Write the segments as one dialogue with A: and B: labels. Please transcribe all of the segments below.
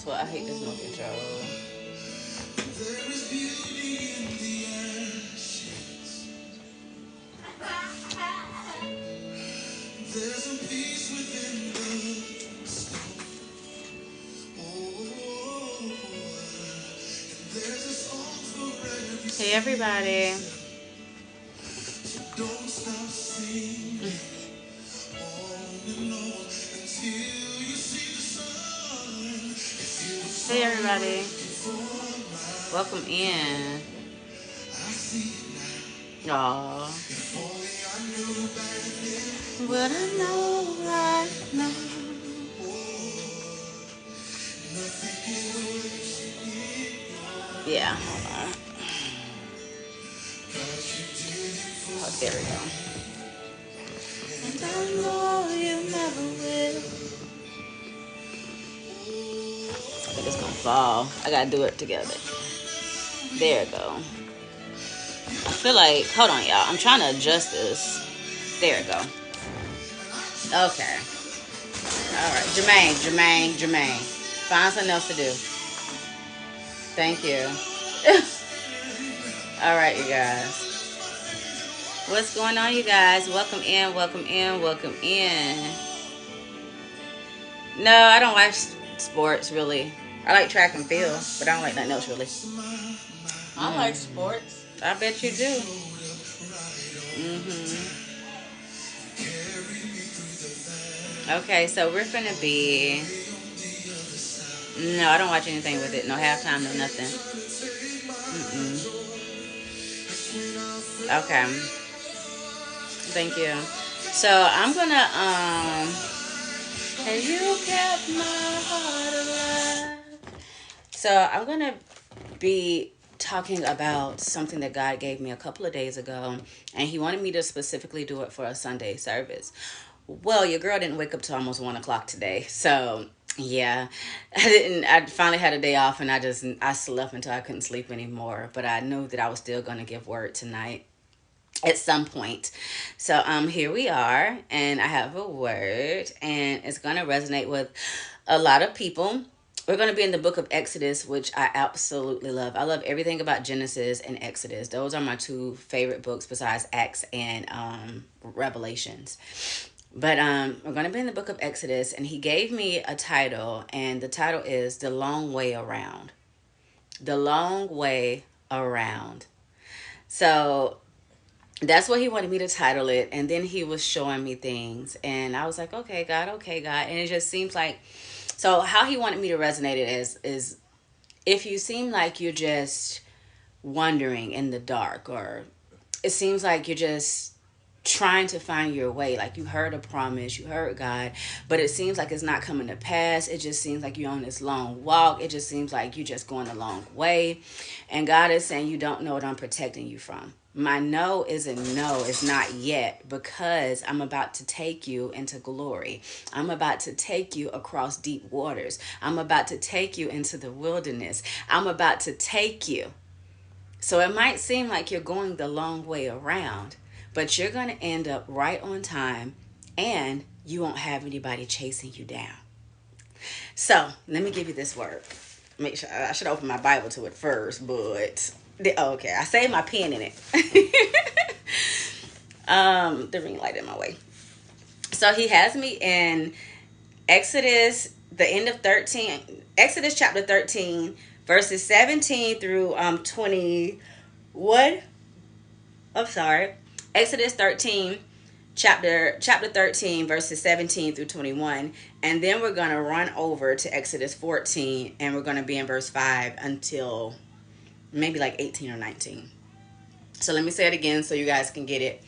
A: what I hate this motion control. There is beauty in the ashes. There's a peace within the storm. Oh, and there's a song for every Hey everybody. Don't stop singing on and on until you see the sun. Hey everybody. Welcome in. Aww. What I know right now. Yeah, hold on. Oh, there we go. And I know you never will. I think it's gonna fall. I gotta do it together. There we go. I feel like, hold on y'all, I'm trying to adjust this. There we go. Okay. Alright, Jermaine. Find something else to do. Thank you. Alright, you guys. What's going on, you guys? Welcome in. No, I don't watch sports, really. I like track and field, but I don't like nothing else, really.
B: I like sports.
A: I bet you do. Okay, so we're gonna be... No, I don't watch anything with it. No halftime, no nothing. Okay. Thank you. So I'm gonna and you kept my heart alive. So I'm gonna be talking about something that God gave me a couple of days ago, and He wanted me to specifically do it for a Sunday service. Well, your girl didn't wake up till almost 1 o'clock today, so yeah, I finally had a day off, and I slept until I couldn't sleep anymore. But I knew that I was still gonna give word tonight at some point. So here we are, and I have a word, and it's gonna resonate with a lot of people. We're going to be in the book of Exodus, which I absolutely love. I love everything about Genesis and Exodus. Those are my two favorite books besides Acts and Revelations. But we're going to be in the book of Exodus, and he gave me a title, and the title is The Long Way Around. The Long Way Around. So that's what he wanted me to title it, and then he was showing me things, and I was like, okay, God, and it just seems like... So how he wanted me to resonate it is if you seem like you're just wandering in the dark, or it seems like you're just trying to find your way, like you heard a promise, you heard God, but it seems like it's not coming to pass. It just seems like you're on this long walk. It just seems like you're just going a long way. And God is saying, you don't know what I'm protecting you from. My no isn't no, it's not yet, because I'm about to take you into glory. I'm about to take you across deep waters. I'm about to take you into the wilderness. I'm about to take you. So it might seem like you're going the long way around, but you're going to end up right on time, and you won't have anybody chasing you down. So let me give you this word. Make sure I should open my Bible to it first, but... Okay, I saved my pen in it. The ring light in my way. So he has me in Exodus, the end of 13, Exodus chapter 13, verses 17 through 21. I'm sorry. Exodus 13, chapter 13, verses 17 through 21. And then we're going to run over to Exodus 14, and we're going to be in verse 5 until maybe like 18 or 19. So let me say it again so you guys can get it.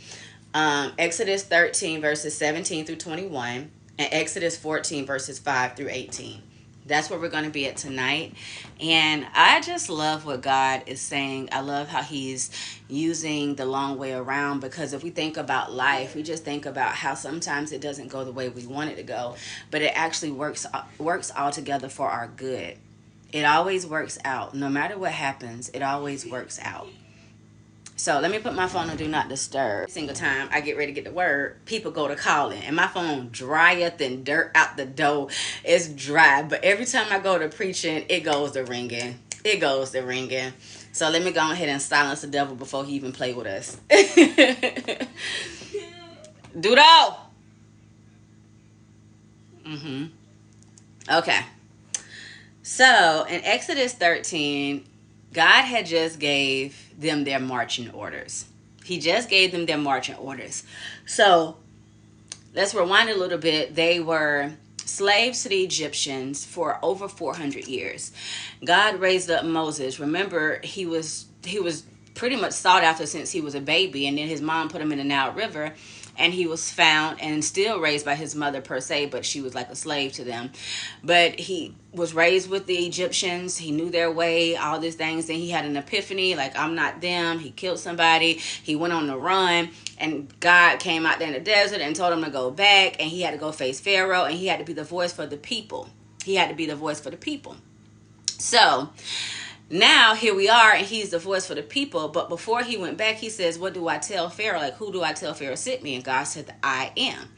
A: Exodus 13 verses 17 through 21, and Exodus 14 verses 5 through 18. That's where we're going to be at tonight. And I just love what God is saying. I love how he's using the long way around, because if we think about life, we just think about how sometimes it doesn't go the way we want it to go, but it actually works all together for our good. It always works out. No matter what happens, it always works out. So let me put my phone on do not disturb. Every single time I get ready to get the word, people go to calling, and my phone drier than dirt out the door. It's dry, but every time I go to preaching, it goes to ringing. It goes to ringing. So let me go ahead and silence the devil before he even play with us. Dudo. Okay. So in Exodus 13, God had just gave them their marching orders. He just gave them their marching orders. So let's rewind a little bit. They were slaves to the Egyptians for over 400 years. God raised up Moses. Remember, he was pretty much sought after since he was a baby, and then his mom put him in the Nile River, and he was found and still raised by his mother per se, but she was like a slave to them. But he was raised with the Egyptians. He knew their way, all these things. Then he had an epiphany, like, I'm not them. He killed somebody. He went on the run, and God came out there in the desert and told him to go back, and he had to go face Pharaoh, and he had to be the voice for the people. He had to be the voice for the people. So now here we are, and he's the voice for the people. But before he went back, he says, what do I tell Pharaoh? Like, who do I tell Pharaoh sent me? And God said, I am.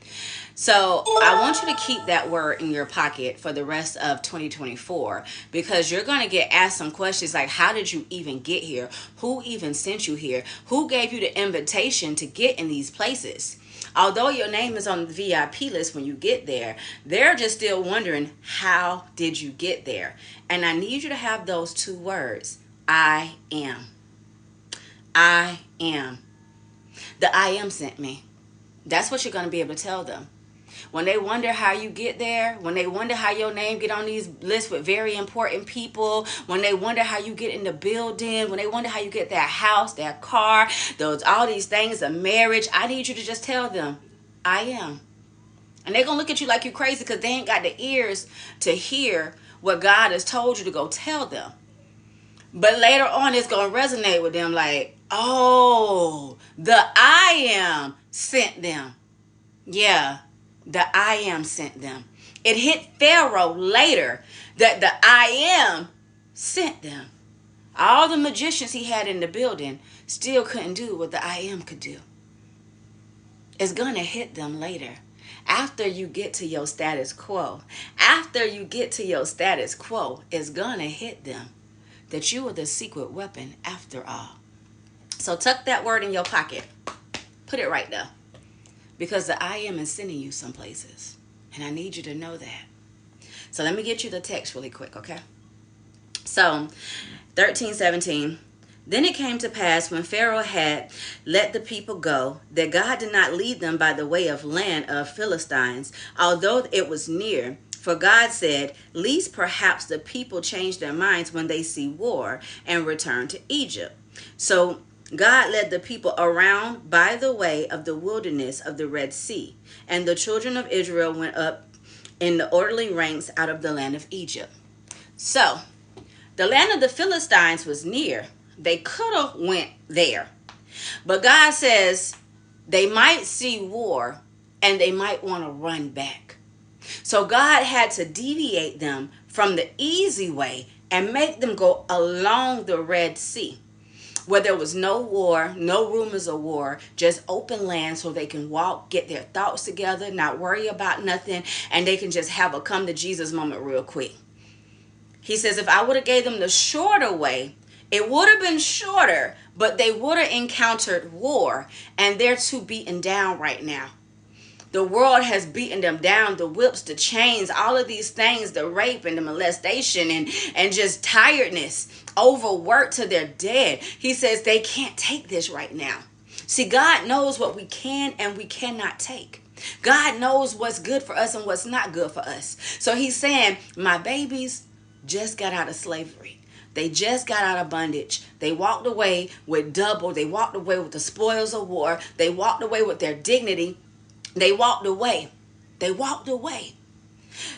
A: So I want you to keep that word in your pocket for the rest of 2024, because you're going to get asked some questions like, how did you even get here? Who even sent you here? Who gave you the invitation to get in these places? Although your name is on the VIP list when you get there, they're just still wondering, how did you get there? And I need you to have those two words, I am. I am. The I am sent me. That's what you're going to be able to tell them. When they wonder how you get there, when they wonder how your name get on these lists with very important people, when they wonder how you get in the building, when they wonder how you get that house, that car, those all these things, a marriage, I need you to just tell them, I am. And they're going to look at you like you're crazy because they ain't got the ears to hear what God has told you to go tell them. But later on, it's going to resonate with them like, oh, the I am sent them. Yeah. The I am sent them. It hit Pharaoh later that the I am sent them. All the magicians he had in the building still couldn't do what the I am could do. It's going to hit them later. After you get to your status quo. After you get to your status quo, it's going to hit them that you are the secret weapon after all. So tuck that word in your pocket. Put it right there. Because the I am is sending you some places. And I need you to know that. So let me get you the text really quick, okay? So 13:17. Then it came to pass when Pharaoh had let the people go, that God did not lead them by the way of land of Philistines, although it was near. For God said, lest perhaps the people change their minds when they see war and return to Egypt. So God led the people around by the way of the wilderness of the Red Sea, and the children of Israel went up in the orderly ranks out of the land of Egypt. So the land of the Philistines was near. They could have went there. But God says they might see war and they might want to run back. So God had to deviate them from the easy way and make them go along the Red Sea, where there was no war, no rumors of war, just open land so they can walk, get their thoughts together, not worry about nothing, and they can just have a come to Jesus moment real quick. He says, if I would have gave them the shorter way, it would have been shorter, but they would have encountered war, and they're too beaten down right now. The world has beaten them down, the whips, the chains, all of these things, the rape and the molestation and just tiredness, overworked till they're dead. He says they can't take this right now. See, God knows what we can and we cannot take. God knows what's good for us and what's not good for us. So he's saying, my babies just got out of slavery. They just got out of bondage. They walked away with double. They walked away with the spoils of war. They walked away with their dignity. They walked away. They walked away.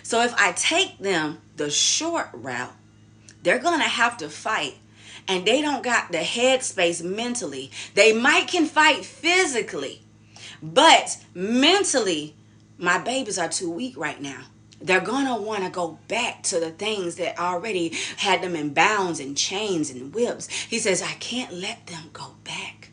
A: So if I take them the short route, they're going to have to fight. And they don't got the headspace mentally. They might can fight physically. But mentally, my babies are too weak right now. They're going to want to go back to the things that already had them in bounds and chains and whips. He says, I can't let them go back.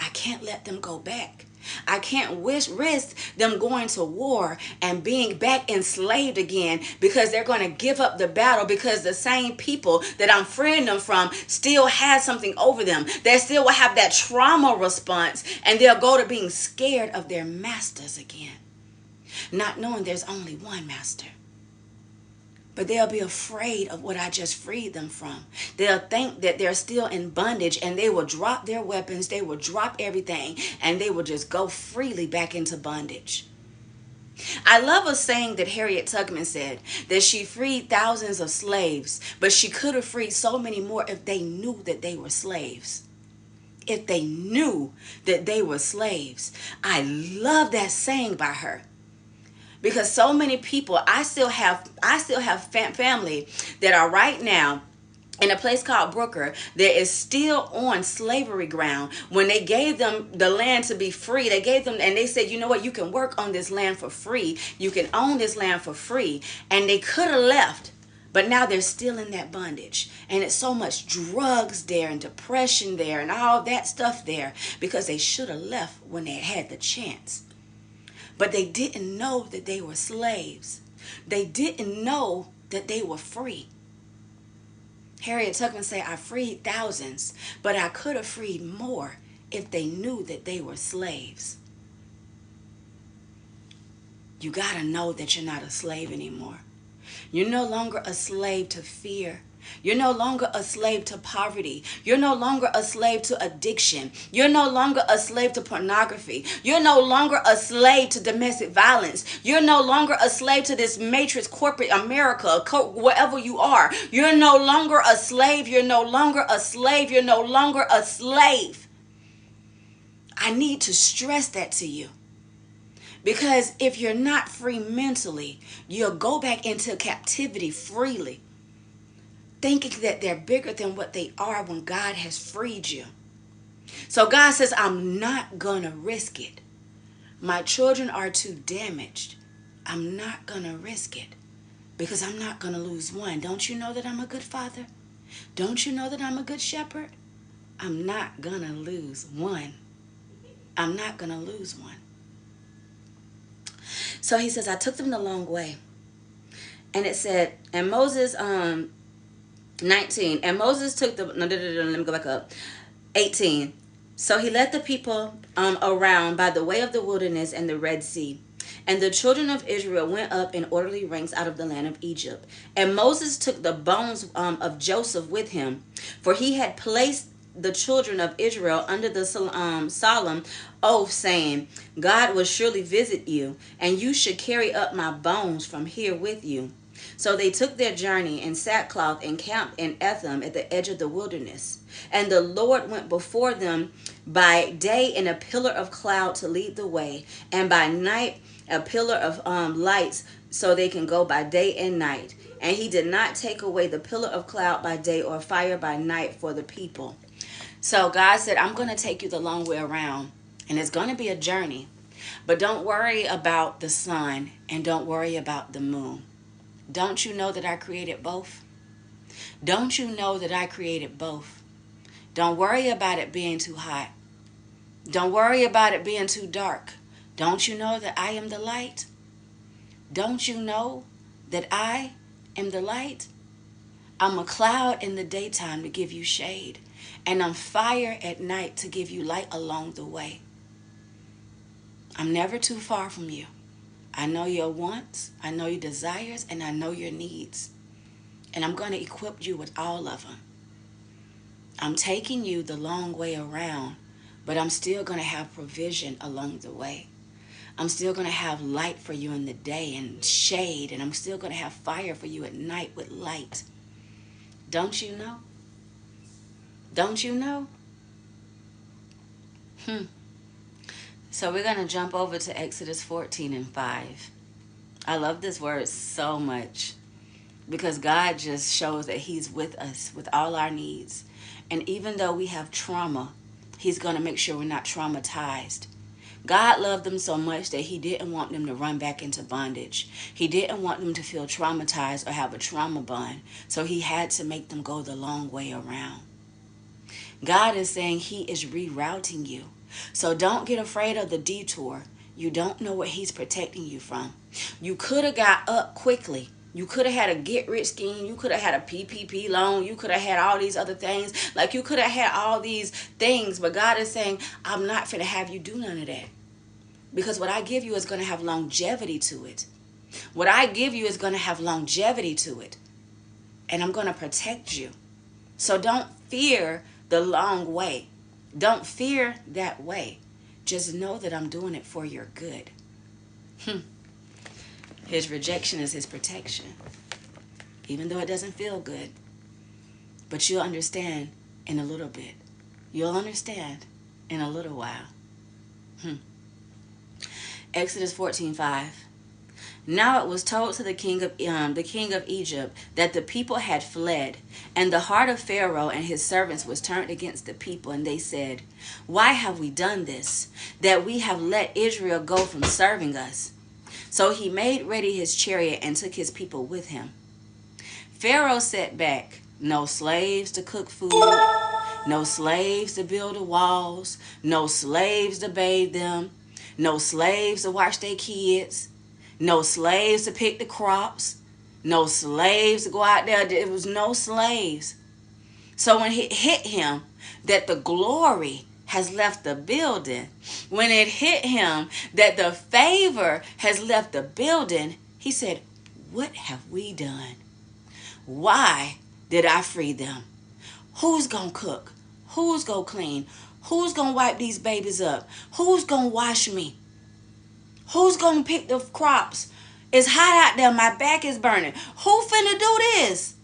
A: I can't let them go back. I can't risk them going to war and being back enslaved again, because they're going to give up the battle, because the same people that I'm freeing them from still has something over them. They still will have that trauma response, and they'll go to being scared of their masters again, not knowing there's only one master. But they'll be afraid of what I just freed them from. They'll think that they're still in bondage, and they will drop their weapons, they will drop everything, and they will just go freely back into bondage. I love a saying that Harriet Tubman said, that she freed thousands of slaves, but she could have freed so many more if they knew that they were slaves. If they knew that they were slaves. I love that saying by her. Because so many people, I still have family that are right now in a place called Brooker that is still on slavery ground. When they gave them the land to be free, they gave them, and they said, you know what, you can work on this land for free. You can own this land for free. And they could have left, but now they're still in that bondage. And it's so much drugs there and depression there and all that stuff there, because they should have left when they had the chance. But they didn't know that they were slaves. They didn't know that they were free. Harriet Tubman said, I freed thousands, but I could have freed more if they knew that they were slaves. You got to know that you're not a slave anymore. You're no longer a slave to fear. You're no longer a slave to poverty. You're no longer a slave to addiction. You're no longer a slave to pornography. You're no longer a slave to domestic violence. You're no longer a slave to this matrix corporate America, wherever you are. You're no longer a slave. You're no longer a slave. You're no longer a slave. I need to stress that to you. Because if you're not free mentally, you'll go back into captivity freely, thinking that they're bigger than what they are when God has freed you. So God says, I'm not going to risk it. My children are too damaged. I'm not going to risk it, because I'm not going to lose one. Don't you know that I'm a good father? Don't you know that I'm a good shepherd? I'm not going to lose one. I'm not going to lose one. So he says, I took them the long way. And it said, and Moses, 19, and Moses took the, no, let me go back up. 18. So he led the people around by the way of the wilderness and the Red Sea. And the children of Israel went up in orderly ranks out of the land of Egypt. And Moses took the bones of Joseph with him, for he had placed the children of Israel under the solemn oath, saying, God will surely visit you, and you should carry up my bones from here with you. So they took their journey in sackcloth and camped in Etham at the edge of the wilderness. And the Lord went before them by day in a pillar of cloud to lead the way, and by night a pillar of lights, so they can go by day and night. And he did not take away the pillar of cloud by day or fire by night for the people. So God said, I'm going to take you the long way around, and it's going to be a journey. But don't worry about the sun, and don't worry about the moon. Don't you know that I created both? Don't you know that I created both? Don't worry about it being too hot. Don't worry about it being too dark. Don't you know that I am the light? Don't you know that I am the light? I'm a cloud in the daytime to give you shade, and I'm fire at night to give you light along the way. I'm never too far from you. I know your wants, I know your desires, and I know your needs. And I'm going to equip you with all of them. I'm taking you the long way around, but I'm still going to have provision along the way. I'm still going to have light for you in the day and shade, and I'm still going to have fire for you at night with light. Don't you know? Don't you know? So we're going to jump over to Exodus 14 and 5. I love this word so much, because God just shows that he's with us with all our needs. And even though we have trauma, he's going to make sure we're not traumatized. God loved them so much that he didn't want them to run back into bondage. He didn't want them to feel traumatized or have a trauma bond. So he had to make them go the long way around. God is saying he is rerouting you. So don't get afraid of the detour. You don't know what he's protecting you from. You could have got up quickly. You could have had a get rich scheme. You could have had a PPP loan. You could have had all these other things. Like you could have had all these things. But God is saying, I'm not finna have you do none of that. Because what I give you is going to have longevity to it. What I give you is going to have longevity to it. And I'm going to protect you. So don't fear the long way. Don't fear that way. Just know that I'm doing it for your good. His rejection is his protection. Even though it doesn't feel good. But you'll understand in a little bit. You'll understand in a little while. Exodus 14:5. Now it was told to the king of Egypt that the people had fled, and the heart of Pharaoh and his servants was turned against the people, and they said, "Why have we done this, that we have let Israel go from serving us?" So he made ready his chariot and took his people with him. Pharaoh set back, no slaves to cook food, no slaves to build the walls, no slaves to bathe them, no slaves to watch their kids, no slaves to pick the crops, no slaves to go out there. There was no slaves. So when it hit him that the glory has left the building, when it hit him that the favor has left the building, he said, what have we done? Why did I free them? Who's gonna cook? Who's gonna clean? Who's gonna wipe these babies up? Who's gonna wash me? Who's gonna pick the crops? It's hot out there. My back is burning. Who finna do this?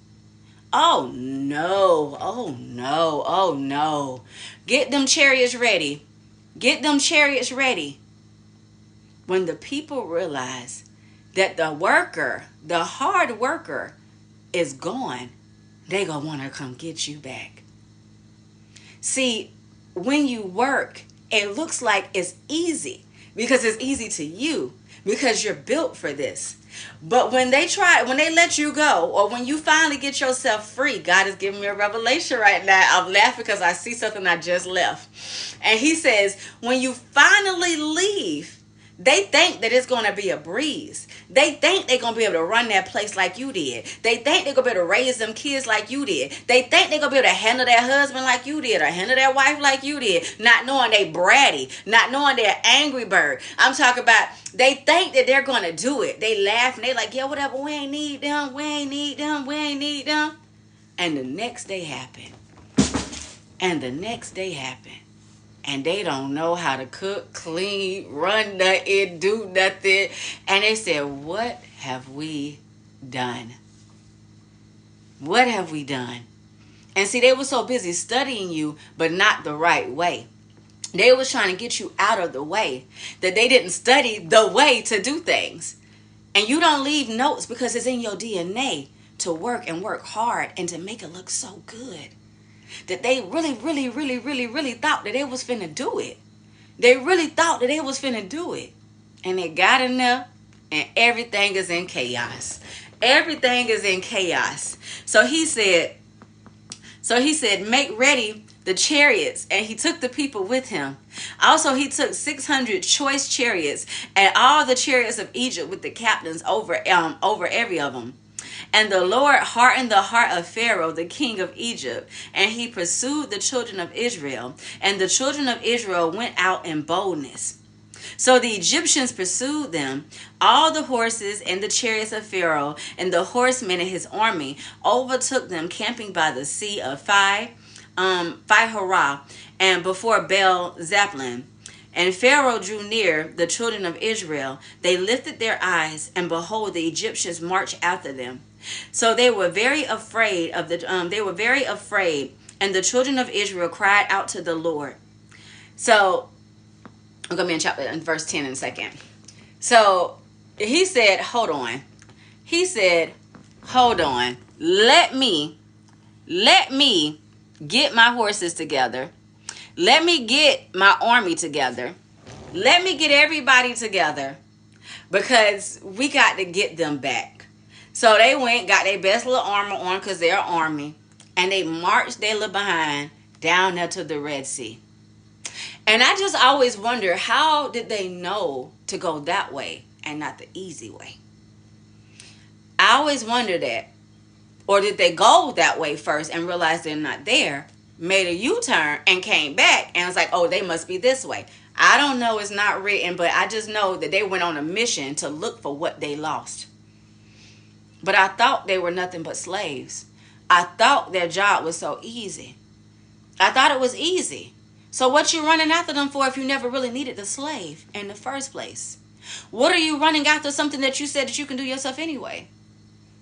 A: Oh no. Oh no. Oh no. Get them chariots ready. Get them chariots ready. When the people realize that the worker, the hard worker, is gone, they gonna want to come get you back. See, when you work, it looks like it's easy. Because it's easy to you, because you're built for this. But when they let you go, or when you finally get yourself free, God is giving me a revelation right now. I'm laughing because I see something I just left. And he says, when you finally leave, they think that it's going to be a breeze. They think they're going to be able to run that place like you did. They think they're going to be able to raise them kids like you did. They think they're going to be able to handle their husband like you did, or handle their wife like you did, not knowing they bratty, not knowing they're angry bird. I'm talking about they think that they're going to do it. They laugh and they like, yeah, whatever, we ain't need them, we ain't need them, we ain't need them. And the next day happened. And the next day happened. And they don't know how to cook, clean, run nothing, do nothing. And they said, what have we done? What have we done? And see, they were so busy studying you, but not the right way. They was trying to get you out of the way, that they didn't study the way to do things. And you don't leave notes because it's in your DNA to work and work hard and to make it look so good. That they really thought that they was finna do it. They really thought that they was finna do it. And they got in there and everything is in chaos. Everything is in chaos. So he said, make ready the chariots, and he took the people with him. Also, he took 600 choice chariots and all the chariots of Egypt with the captains over every of them. And the Lord hardened the heart of Pharaoh, the king of Egypt, and he pursued the children of Israel. And the children of Israel went out in boldness. So the Egyptians pursued them, all the horses and the chariots of Pharaoh, and the horsemen and his army overtook them, camping by the sea of Pi-Hahiroth, and before Baal-Zephon. And Pharaoh drew near the children of Israel. They lifted their eyes, and behold, the Egyptians marched after them. So they were very afraid and the children of Israel cried out to the Lord. So I'm going to be in verse 10 in a second. So he said, hold on. He said, hold on. Let me get my horses together. Let me get my army together. Let me get everybody together, because we got to get them back. So they went, got their best little armor on, because they're an army, and they marched their little behind down there to the Red Sea. And I just always wonder, how did they know to go that way and not the easy way? I always wonder that. Or did they go that way first and realize they're not there, made a U-turn and came back and was like, oh, they must be this way. I don't know. It's not written, but I just know that they went on a mission to look for what they lost. But I thought they were nothing but slaves. I thought their job was so easy. I thought it was easy. So what you running after them for if you never really needed the slave in the first place? What are you running after something that you said that you can do yourself anyway?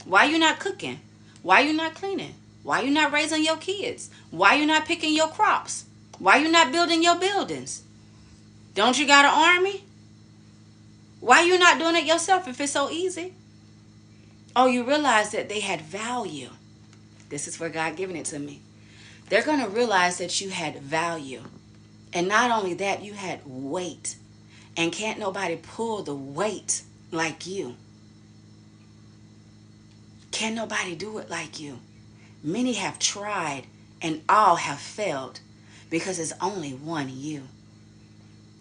A: Why you not cooking? Why you not cleaning? Why you not raising your kids? Why you not picking your crops? Why you not building your buildings? Don't you got an army? Why you not doing it yourself if it's so easy? Oh, you realize that they had value. This is where God giving it to me. They're going to realize that you had value. And not only that, you had weight. And can't nobody pull the weight like you. Can't nobody do it like you. Many have tried and all have failed because it's only one you.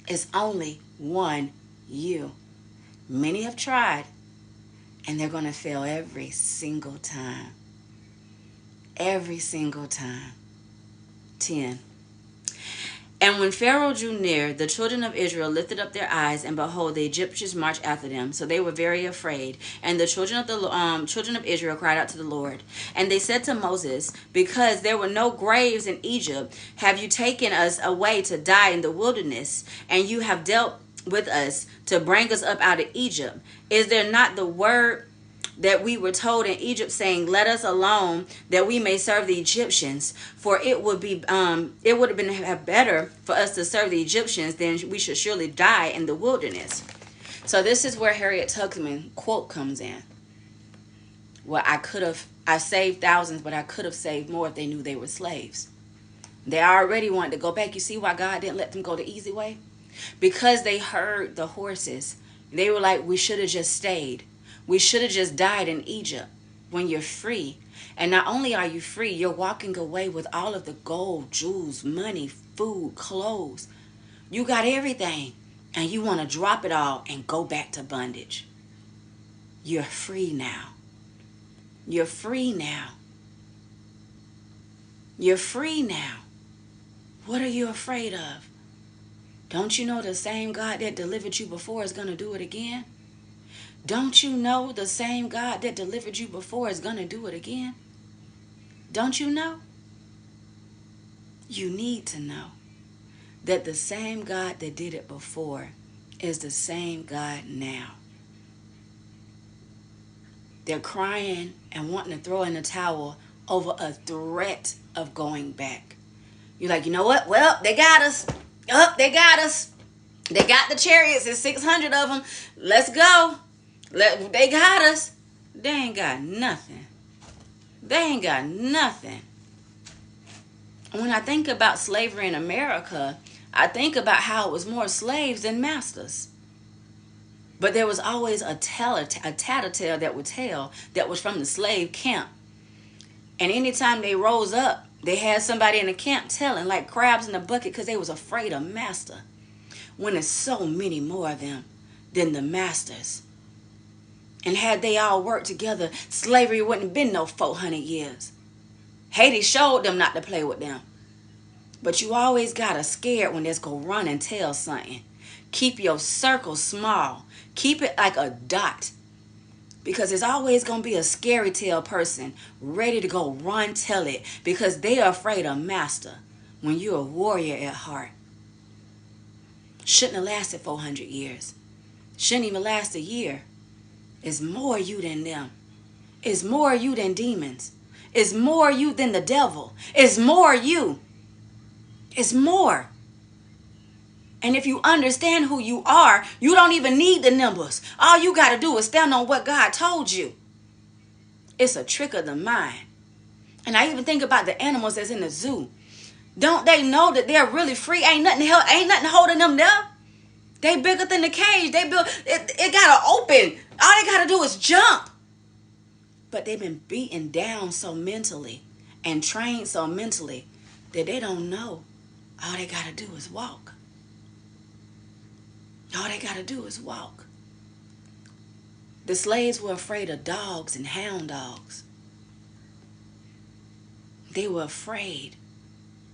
A: It's only one you. Many have tried and they're going to fail every single time. Every single time. 10. And when Pharaoh drew near, the children of Israel lifted up their eyes, and behold, the Egyptians marched after them. So they were very afraid. And the children of Israel cried out to the Lord. And they said to Moses, because there were no graves in Egypt, have you taken us away to die in the wilderness? And you have dealt with us to bring us up out of Egypt. Is there not the word that we were told in Egypt, saying, let us alone that we may serve the Egyptians? For it would have been better for us to serve the Egyptians than we should surely die in the wilderness. So this is where Harriet Tubman quote comes in. Well, I saved thousands, but I could have saved more if they knew they were slaves. They already wanted to go back. You see why God didn't let them go the easy way? Because they heard the horses. They were like, we should have just stayed. We should have just died in Egypt. When you're free. And not only are you free, you're walking away with all of the gold, jewels, money, food, clothes. You got everything. And you want to drop it all and go back to bondage. You're free now. You're free now. You're free now. What are you afraid of? Don't you know the same God that delivered you before is going to do it again? Don't you know the same God that delivered you before is going to do it again? Don't you know? You need to know that the same God that did it before is the same God now. They're crying and wanting to throw in the towel over a threat of going back. You're like, you know what? Well, they got us. They got us. They got the chariots. There's 600 of them. Let's go. They got us. They ain't got nothing. They ain't got nothing. When I think about slavery in America, I think about how it was more slaves than masters. But there was always a tattletale that would tell that was from the slave camp. And anytime they rose up, they had somebody in the camp telling, like crabs in a bucket, because they was afraid of master. When there's so many more of them than the masters. And had they all worked together, slavery wouldn't have been no 400 years. Haiti showed them not to play with them. But you always gotta scared when there's go run and tell something. Keep your circle small. Keep it like a dot. Because there's always gonna be a scary tale person ready to go run tell it. Because they are afraid of master when you're a warrior at heart. Shouldn't have lasted 400 years. Shouldn't even last a year. It's more you than them. It's more you than demons. It's more you than the devil. It's more you. It's more. And if you understand who you are, you don't even need the numbers. All you got to do is stand on what God told you. It's a trick of the mind. And I even think about the animals that's in the zoo. Don't they know that they're really free? Ain't nothing holding them there. They bigger than the cage. They built it gotta open. All they gotta do is jump. But they've been beaten down so mentally and trained so mentally that they don't know. All they gotta do is walk. All they got to do is walk. The slaves were afraid of dogs and hound dogs. They were afraid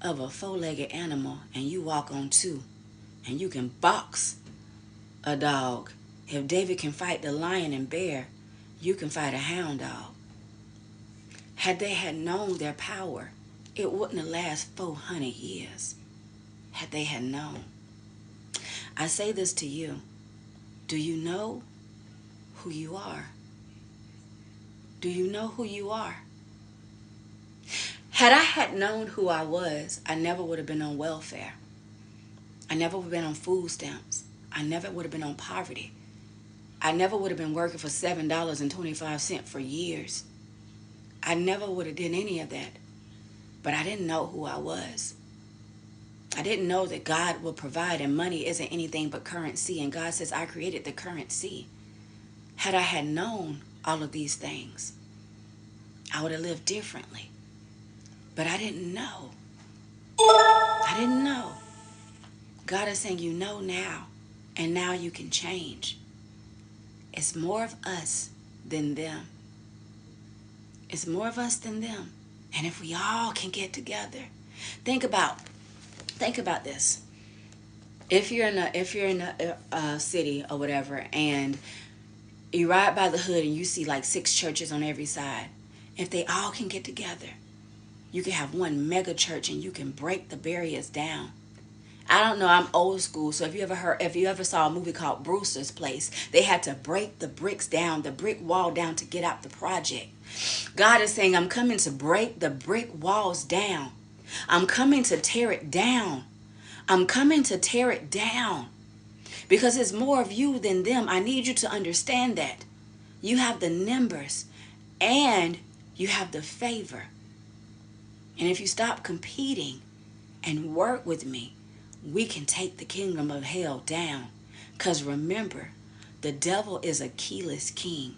A: of a four-legged animal, and you walk on two, and you can box a dog. If David can fight the lion and bear, you can fight a hound dog. Had they had known their power, it wouldn't have lasted 400 years. Had they had known. I say this to you. Do you know who you are? Do you know who you are? Had I had known who I was, I never would have been on welfare. I never would have been on food stamps. I never would have been on poverty. I never would have been working for $7.25 for years. I never would have done any of that. But I didn't know who I was. I didn't know that God will provide, and money isn't anything but currency. And God says, I created the currency. Had I had known all of these things, I would have lived differently. But I didn't know. I didn't know. God is saying, you know now, and now you can change. It's more of us than them. It's more of us than them. And if we all can get together, think about this. If you're in a city or whatever, and you ride by the hood and you see like 6 churches on every side, if they all can get together, you can have one mega church and you can break the barriers down. I don't know, I'm old school, so if you ever saw a movie called Brewster's Place, they had to break the bricks down, the brick wall down to get out the project. God is saying, I'm coming to break the brick walls down. I'm coming to tear it down. I'm coming to tear it down. Because it's more of you than them. I need you to understand that. You have the numbers and you have the favor. And if you stop competing and work with me, we can take the kingdom of hell down. Because remember, the devil is a keyless king.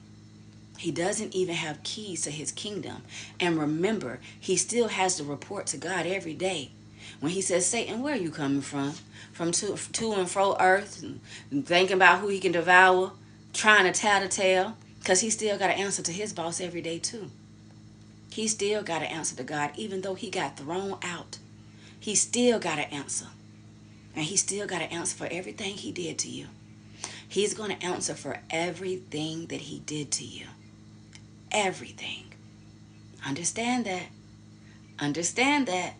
A: He doesn't even have keys to his kingdom. And remember, he still has to report to God every day. When he says, Satan, where are you coming from? From to and fro earth, and thinking about who he can devour, trying to tell the tale. Because he still got to answer to his boss every day too. He still got to answer to God, even though he got thrown out. He still got to answer. And he still got to answer for everything he did to you. He's going to answer for everything that he did to you. Everything. Understand that. Understand that.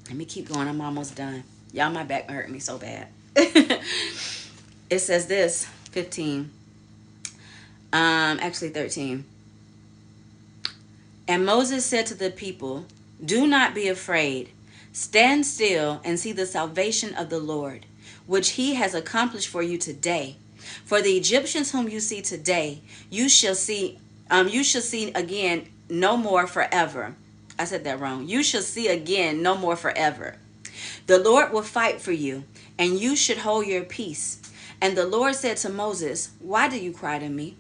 A: Let me keep going. I'm almost done. Y'all, my back hurt me so bad. It says this, 15. Actually 13. And Moses said to the people, do not be afraid. Stand still and see the salvation of the Lord, which he has accomplished for you today. For the Egyptians whom you see today, you shall see again no more forever. I said that wrong. You shall see again no more forever. The Lord will fight for you, and you should hold your peace. And the Lord said to Moses, why do you cry to me?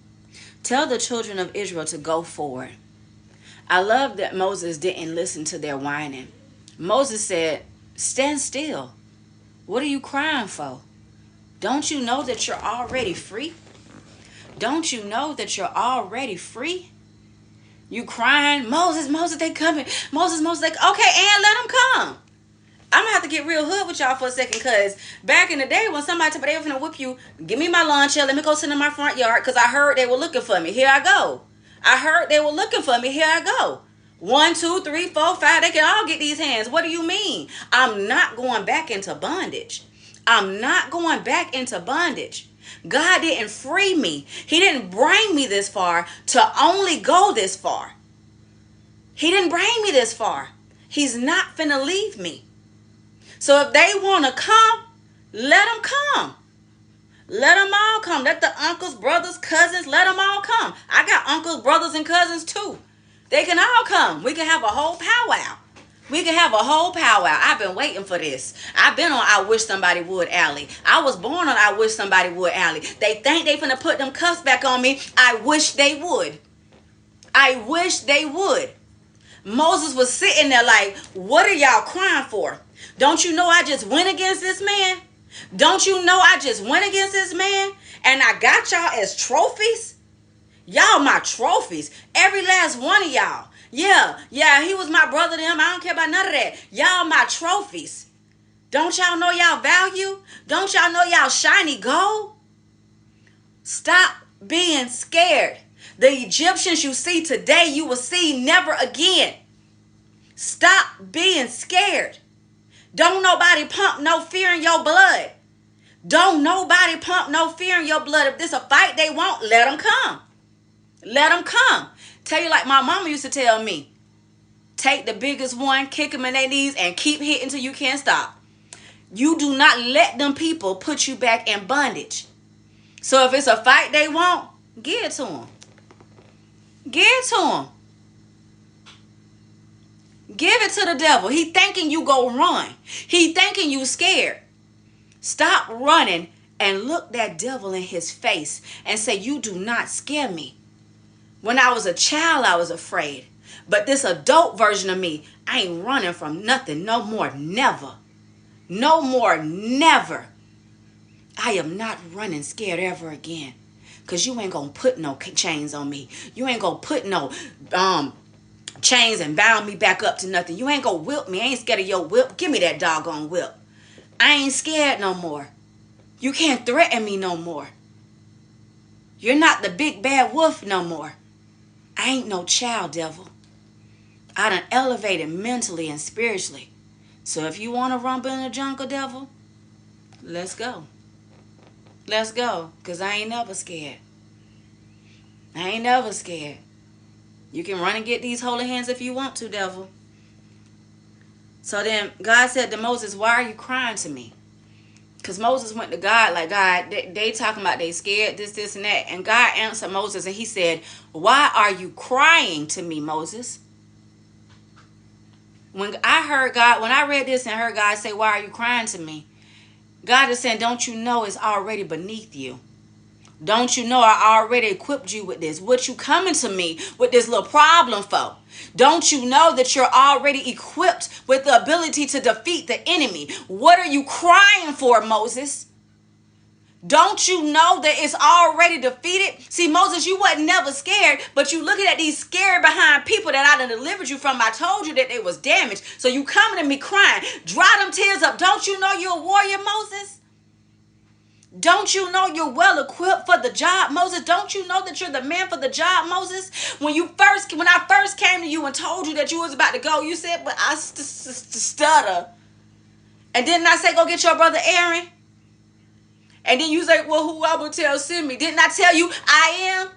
A: Tell the children of Israel to go forward. I love that Moses didn't listen to their whining. Moses said, stand still. What are you crying for? Don't you know that you're already free? Don't you know that you're already free? You crying, Moses, they coming. Moses, like, okay, and let them come. I'm gonna have to get real hood with y'all for a second, because back in the day when somebody told me they were gonna whip you, give me my lawn chair, let me go sit in my front yard, because I heard they were looking for me. Here I go. I heard they were looking for me. Here I go. 1, 2, 3, 4, 5. They can all get these hands. What do you mean? I'm not going back into bondage. I'm not going back into bondage. God didn't free me. He didn't bring me this far to only go this far. He didn't bring me this far. He's not finna leave me. So if they want to come, let them come. Let them all come. Let the uncles, brothers, cousins, let them all come. I got uncles, brothers, and cousins too. They can all come. We can have a whole powwow. We can have a whole powwow. I've been waiting for this. I've been on I Wish Somebody Would Alley. I was born on I Wish Somebody Would Alley. They think they finna put them cuffs back on me. I wish they would. I wish they would. Moses was sitting there like, what are y'all crying for? Don't you know I just went against this man? Don't you know I just went against this man and I got y'all as trophies? Y'all my trophies. Every last one of y'all. Yeah, he was my brother to him. I don't care about none of that. Y'all my trophies. Don't y'all know y'all value? Don't y'all know y'all shiny gold? Stop being scared. The Egyptians you see today, you will see never again. Stop being scared. Don't nobody pump no fear in your blood. Don't nobody pump no fear in your blood. If this a fight they want, let them come. Let them come. Tell you like my mama used to tell me. Take the biggest one, kick them in their knees, and keep hitting till you can't stop. You do not let them people put you back in bondage. So if it's a fight they want, give it to them. Give it to them. Give it to the devil. He thinking you go run. He thinking you scared. Stop running and look that devil in his face and say, you do not scare me. When I was a child, I was afraid. But this adult version of me, I ain't running from nothing no more, never. No more, never. I am not running scared ever again. Because you ain't going to put no chains on me. You ain't going to put no chains and bound me back up to nothing. You ain't going to whip me. I ain't scared of your whip. Give me that doggone whip. I ain't scared no more. You can't threaten me no more. You're not the big bad wolf no more. I ain't no child, devil. I done elevated mentally and spiritually. So if you want to rumble in the jungle, devil, let's go. Let's go. Because I ain't never scared. I ain't never scared. You can run and get these holy hands if you want to, devil. So then God said to Moses, why are you crying to me? Because Moses went to God like, God, they talking about they scared, this, and that. And God answered Moses and he said, why are you crying to me, Moses? When I read this and heard God say, why are you crying to me? God is saying, don't you know it's already beneath you? Don't you know I already equipped you with this? What you coming to me with this little problem for? Don't you know that you're already equipped with the ability to defeat the enemy? What are you crying for, Moses? Don't you know that it's already defeated? See, Moses, you wasn't never scared, but you looking at these scared behind people that I done delivered you from. I told you that they was damaged. So you coming to me crying. Dry them tears up. Don't you know you're a warrior, Moses? Don't you know you're well equipped for the job, Moses? Don't you know that you're the man for the job, Moses? When I first came to you and told you that you was about to go, you said, but I stutter. And didn't I say, go get your brother Aaron? And then you say, well, who I will tell send me? Didn't I tell you I am?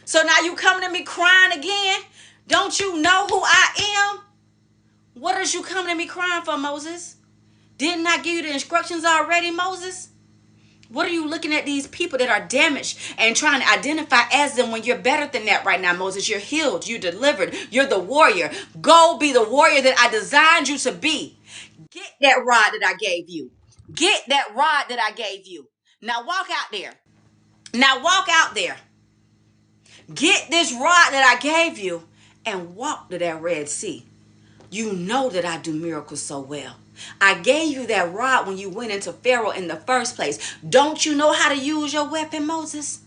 A: So now you coming to me crying again? Don't you know who I am? What is you coming to me crying for, Moses? Didn't I give you the instructions already, Moses? What are you looking at these people that are damaged and trying to identify as them when you're better than that right now, Moses? You're healed. You're delivered. You're the warrior. Go be the warrior that I designed you to be. Get that rod that I gave you. Get that rod that I gave you. Now walk out there. Now walk out there. Get this rod that I gave you and walk to that Red Sea. You know that I do miracles so well. I gave you that rod when you went into Pharaoh in the first place. Don't you know how to use your weapon, Moses?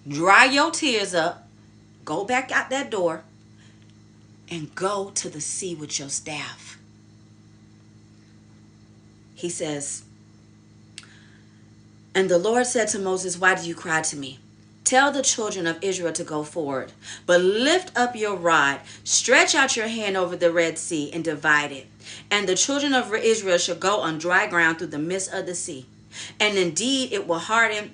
A: Dry your tears up. Go back out that door and go to the sea with your staff. He says, and the Lord said to Moses, why do you cry to me? Tell the children of Israel to go forward, but lift up your rod, stretch out your hand over the Red Sea and divide it. And the children of Israel shall go on dry ground through the midst of the sea. And indeed it will harden,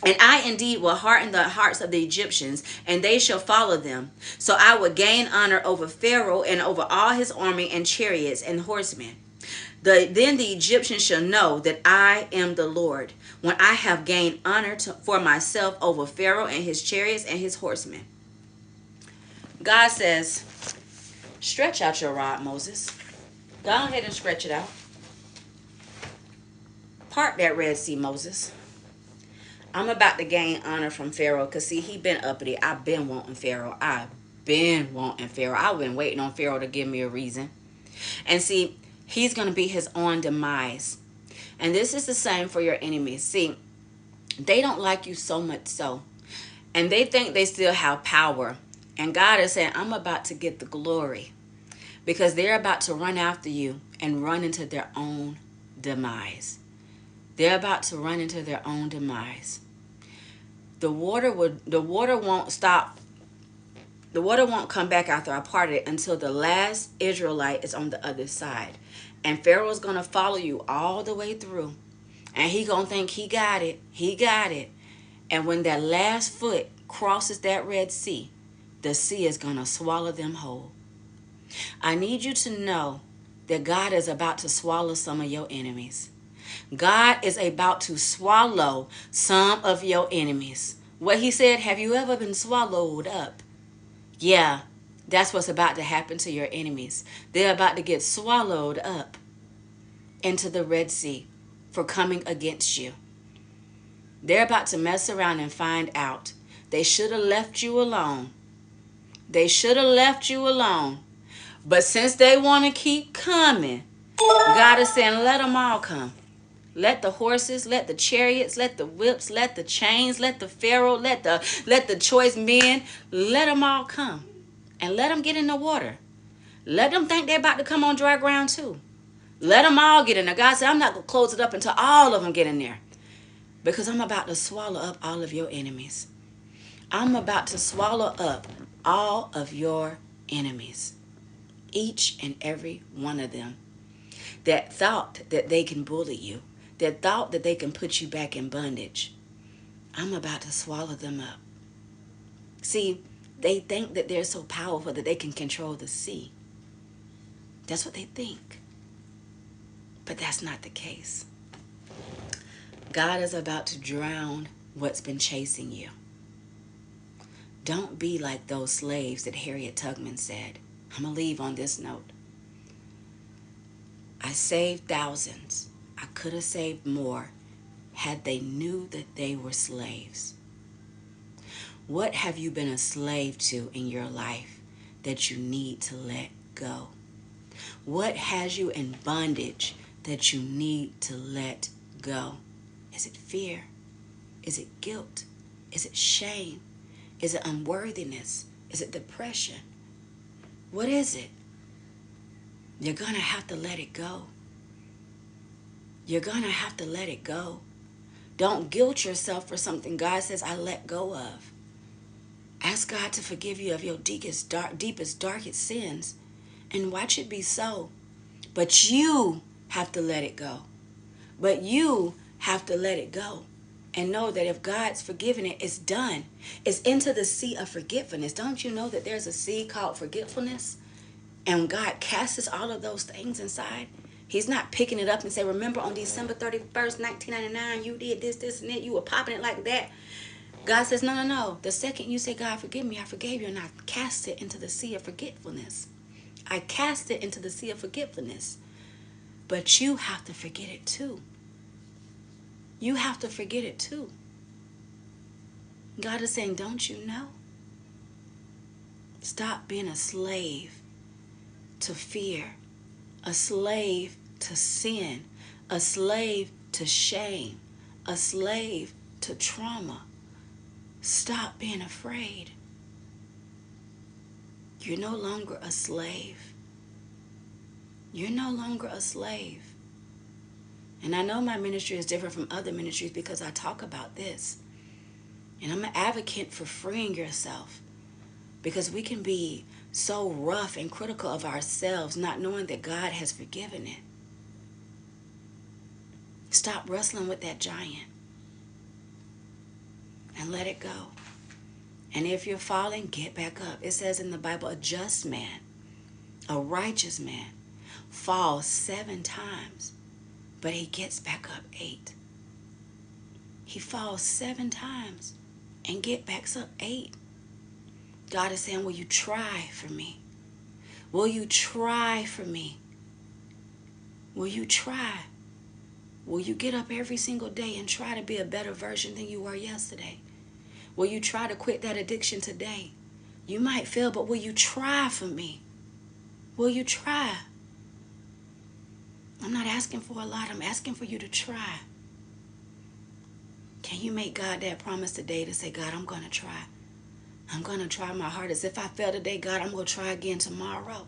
A: and I indeed will harden the hearts of the Egyptians, and they shall follow them. So I will gain honor over Pharaoh and over all his army and chariots and horsemen. Then the Egyptians shall know that I am the Lord, when I have gained honor for myself over Pharaoh and his chariots and his horsemen. God says, stretch out your rod, Moses. Go ahead and stretch it out. Part that Red Sea, Moses. I'm about to gain honor from Pharaoh, because see, he been uppity. I've been wanting Pharaoh. I've been waiting on Pharaoh to give me a reason. And see, he's going to be his own demise. And this is the same for your enemies. See, they don't like you so much so. And they think they still have power. And God is saying, I'm about to get the glory. Because they're about to run after you and run into their own demise. They're about to run into their own demise. The water won't stop. The water won't come back after I part it until the last Israelite is on the other side. And Pharaoh's going to follow you all the way through. And he going to think he got it. He got it. And when that last foot crosses that Red Sea, the sea is going to swallow them whole. I need you to know that God is about to swallow some of your enemies. God is about to swallow some of your enemies. What he said, have you ever been swallowed up? Yeah, that's what's about to happen to your enemies. They're about to get swallowed up into the Red Sea for coming against you. They're about to mess around and find out. They should have left you alone. They should have left you alone. But since they want to keep coming, God is saying, let them all come. Let the horses, let the chariots, let the whips, let the chains, let the Pharaoh, let the choice men, let them all come. And let them get in the water. Let them think they're about to come on dry ground too. Let them all get in there. God said, I'm not going to close it up until all of them get in there. Because I'm about to swallow up all of your enemies. I'm about to swallow up all of your enemies. Each and every one of them that thought that they can bully you, that thought that they can put you back in bondage. I'm about to swallow them up. See, they think that they're so powerful that they can control the sea. That's what they think. But that's not the case. God is about to drown what's been chasing you. Don't be like those slaves that Harriet Tubman said. I'm going to leave on this note. I saved thousands. I could have saved more had they knew that they were slaves. What have you been a slave to in your life that you need to let go? What has you in bondage that you need to let go? Is it fear? Is it guilt? Is it shame? Is it unworthiness? Is it depression? What is it? You're going to have to let it go. You're going to have to let it go. Don't guilt yourself for something God says I let go of. Ask God to forgive you of your deepest, darkest sins and watch it be so. But you have to let it go. But you have to let it go. And know that if God's forgiven it, it's done. It's into the sea of forgetfulness. Don't you know that there's a sea called forgetfulness? And God casts all of those things inside. He's not picking it up and say, remember on December 31st, 1999, you did this, and that. You were popping it like that. God says, no. The second you say, God, forgive me, I forgave you, and I cast it into the sea of forgetfulness. I cast it into the sea of forgetfulness. But you have to forget it too. You have to forget it too. God is saying, don't you know? Stop being a slave to fear, a slave to sin, a slave to shame, a slave to trauma. Stop being afraid. You're no longer a slave. You're no longer a slave. And I know my ministry is different from other ministries because I talk about this. And I'm an advocate for freeing yourself because we can be so rough and critical of ourselves, not knowing that God has forgiven it. Stop wrestling with that giant and let it go. And if you're falling, get back up. It says in the Bible, a just man, a righteous man, falls 7 times, but he gets back up 8. He falls 7 times and get back up 8. God is saying, will you try for me? Will you try for me? Will you try? Will you get up every single day and try to be a better version than you were yesterday? Will you try to quit that addiction today? You might fail, but will you try for me? Will you try? I'm not asking for a lot. I'm asking for you to try. Can you make God that promise today to say, God, I'm going to try. I'm going to try my hardest. If I fail today, God, I'm going to try again tomorrow.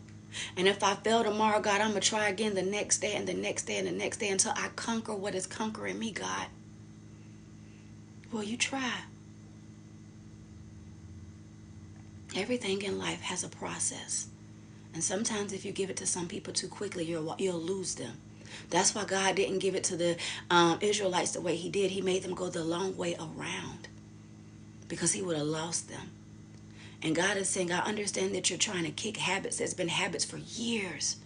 A: And if I fail tomorrow, God, I'm going to try again the next day and the next day and the next day until I conquer what is conquering me, God. Will you try? Everything in life has a process. And sometimes if you give it to some people too quickly, you'll lose them. That's why God didn't give it to the Israelites the way he did. He made them go the long way around because he would have lost them. And God is saying, I understand that you're trying to kick habits. There's been habits for years.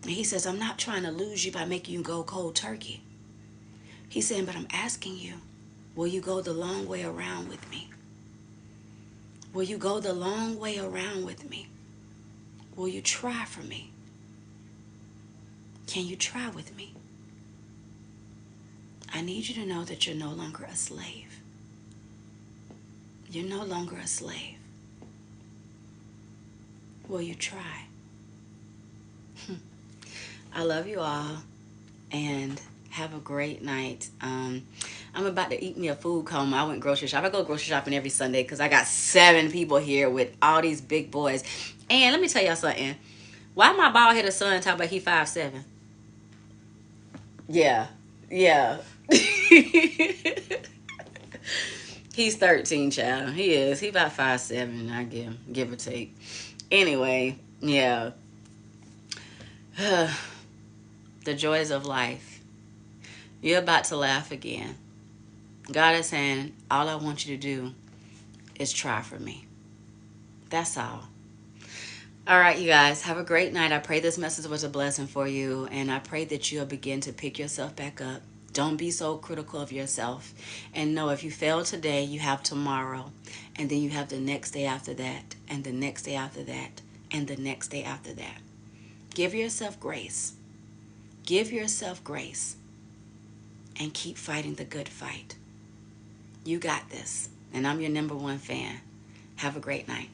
A: And he says, I'm not trying to lose you by making you go cold turkey. He's saying, but I'm asking you, will you go the long way around with me? Will you go the long way around with me? Will you try for me? Can you try with me? I need you to know that you're no longer a slave. You're no longer a slave. Will you try? I love you all and have a great night. I'm about to eat me a food coma. I went grocery shopping. I go grocery shopping every Sunday because I got 7 people here with all these big boys. And let me tell y'all something. Why my bald headed son talk about he 5'7"? Yeah. Yeah. He's 13, child. He is. He about 5'7", I give or take. Anyway, yeah. The joys of life. You're about to laugh again. God is saying, all I want you to do is try for me. That's all. All right, you guys, have a great night. I pray this message was a blessing for you, and I pray that you'll begin to pick yourself back up. Don't be so critical of yourself. And know if you fail today, you have tomorrow, and then you have the next day after that, and the next day after that, and the next day after that. Give yourself grace. Give yourself grace, and keep fighting the good fight. You got this, and I'm your #1 fan. Have a great night.